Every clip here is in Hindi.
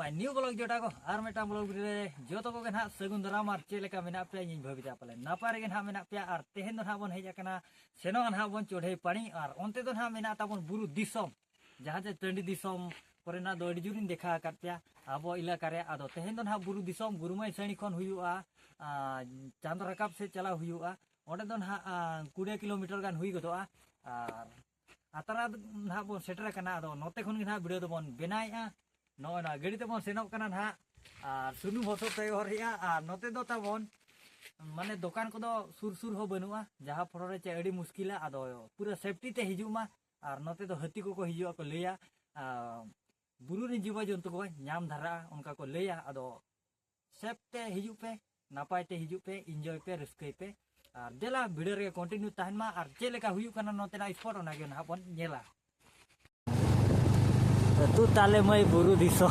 न्यू ब्लॉग जोटा को और मेटा ब्लॉग रे जो तो को ना सगुन दाराम और चे लेका मेना पे इन भाबिता पले नापा रे ना मेना पे और तेहेन ना बन हेज कना सेनो ना बन चोढ़े पानी और ओनते तो ना मेना ताबन बुरु दिसम जहां जे टंडी दिसम कोरेना दो अडी जुरिन देखा काट पे आबो इलाका रे आदो तेहेन ना बुरु दिसम बुरुमाई सणी खन हुयुआ चांद रकाब से चला हुयुआ ओडे दो ना 20 किलोमीटर गान हुई गदोआ और आतरा ना बन सेटर कना आदो नोते खन ना वीडियो दो बन बेनाइआ नोना गाड़ी तबन सेनोक कना ना सुनु हसो ते हरिया और नोते दो ताबन माने दुकान को सुर सुर हो बनुआ जहां फरो रे चे अड़ी मुश्किला आदो पूरा सेफ्टी ते हिजुमा और नोते दो हाथी को हिजुआ को लेया बुरु रे जीव जंतु को नाम धारा उनका को लेया आदो सेफ ते हिजु पे नापाय ते हिजु पे एंजॉय पे रस्कई पे और देला वीडियो रे कंटिन्यू ताहन मा और चे लेका हुयु कना नोते ना स्पॉट ओना गे ना बन नेला तू ताले मई बुरु दिसो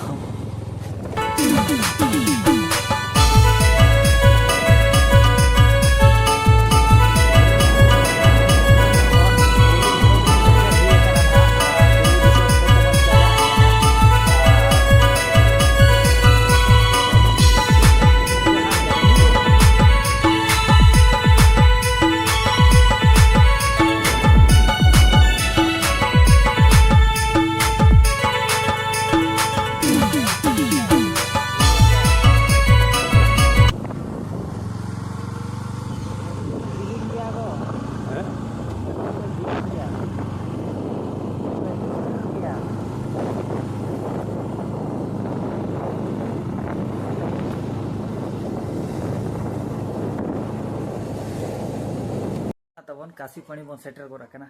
तबन काशी पानी बन सेटर को रखना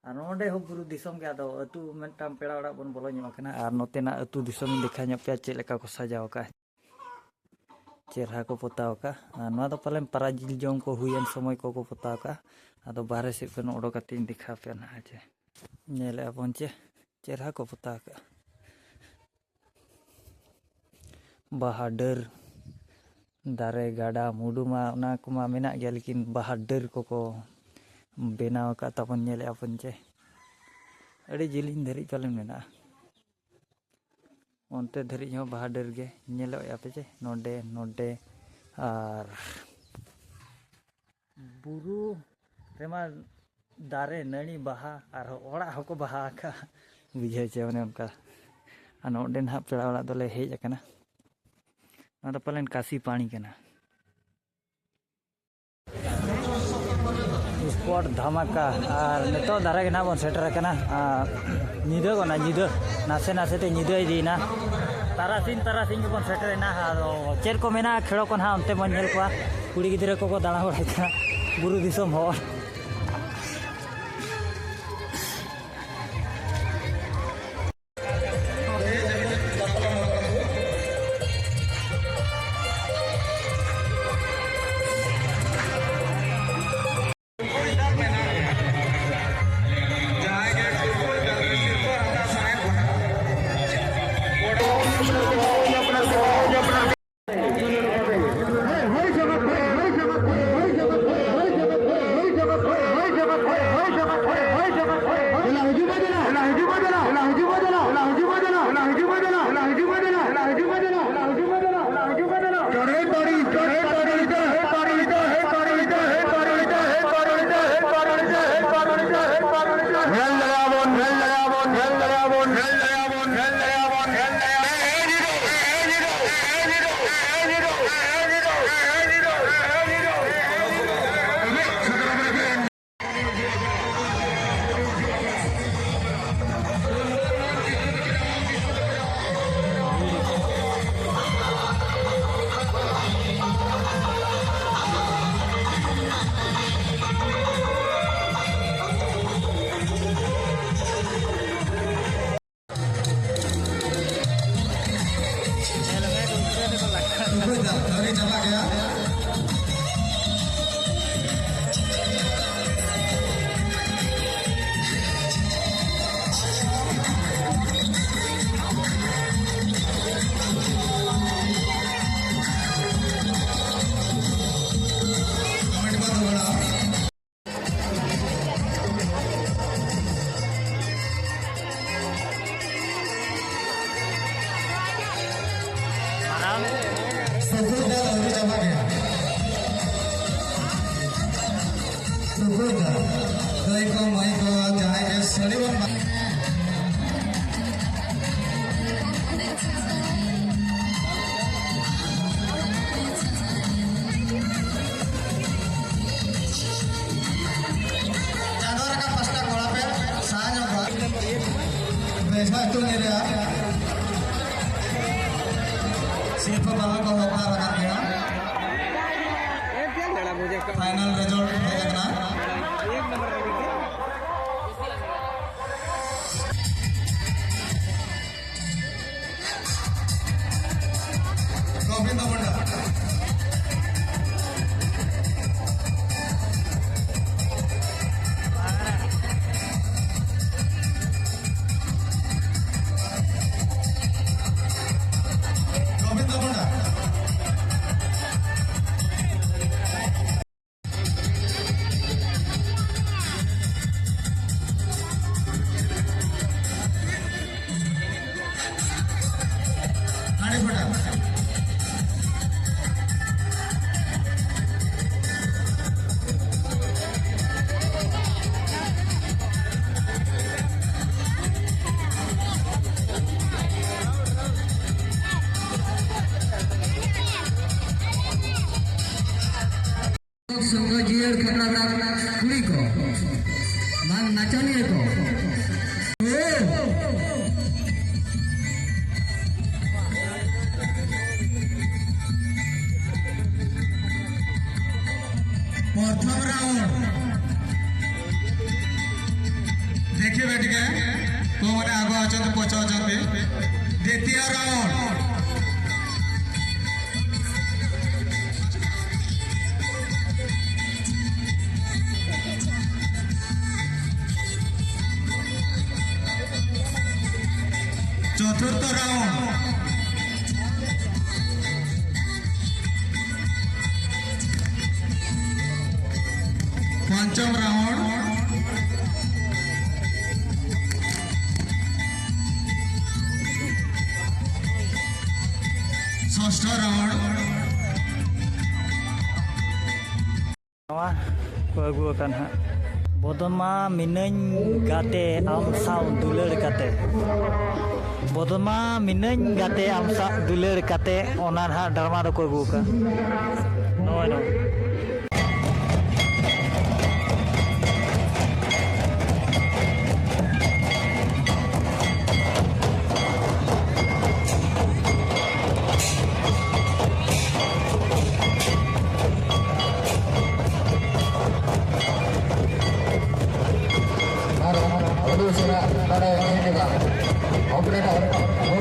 और नोडे हो बुरु दिसम के आदो अतु मेटाम पेड़ा ओड़ा बन बोलो ᱧᱚᱜ कना और नोतेना अतु दिसम देखा ᱧᱚᱜ पे चे लेका को सजाव का चेहरा को पोताव का नोआ दो पाले पराजिल जों को हुयन समय को पोताव का आदो बाहर से कन ओडो कतिन दिखा पे ना जे नेले अपन चे चेहरा को पोताव का बहादुर दारे गाडा मुडुमा ना कुमा मेना गया लेकिन बहादुर को बेनाव का तबन नेले अपन चे अड़ी जिलिन धरी चलन मेना ओनते धरी हो बहादुर गे नेलो यापे चे नोडे नोडे और बुरु रेमा दारे नणी बहा और ओड़ा हको बहा का बुझे चे ओने उनका आ नोडे ना पेड़ा ओड़ा दोले हेज अकना ना तो पलन काशी पानी कना स्पॉट धमाका और नितो दारा के ना बन सेटर कना निदो को ना निदो नासे नासे ते निदो दीना तारासिन तारासिन के बन सेटर ना चेर को मेना खेड़ो को ना अंते मन नेल को कुड़ी गिदरे को दाणा बड़ाय कना बुरु दिसम हो चाबा गया सुबह का दाई को माई को जहाँ के सलीवन चादर का पस्ता कोड़ा पे साँझ वैसा तो नहीं रहा सिर्फ बालों को होगा लगा दिया फाइनल रिजल्ट होगा गोविंद मुंडा गोविंद मुंडा हाड़ी फटा संघ जीएल खतरा कुड़ी को मान नाचनी को प्रथम राउंड देखिए बैठ के को मैंने आगे अच्छा पचा द्वितीय राउंड चतुर्थ राउंड पंचम राउंड षष्ठ राउंड को अगू बदमा मिनाñ गाते आम साव दुलर काते बदमा मिनाñ गाते आम साव दुलर काते ओना हा ड्रामा रो को अगू का नय no Aduh, sudah ada ini juga. Operator.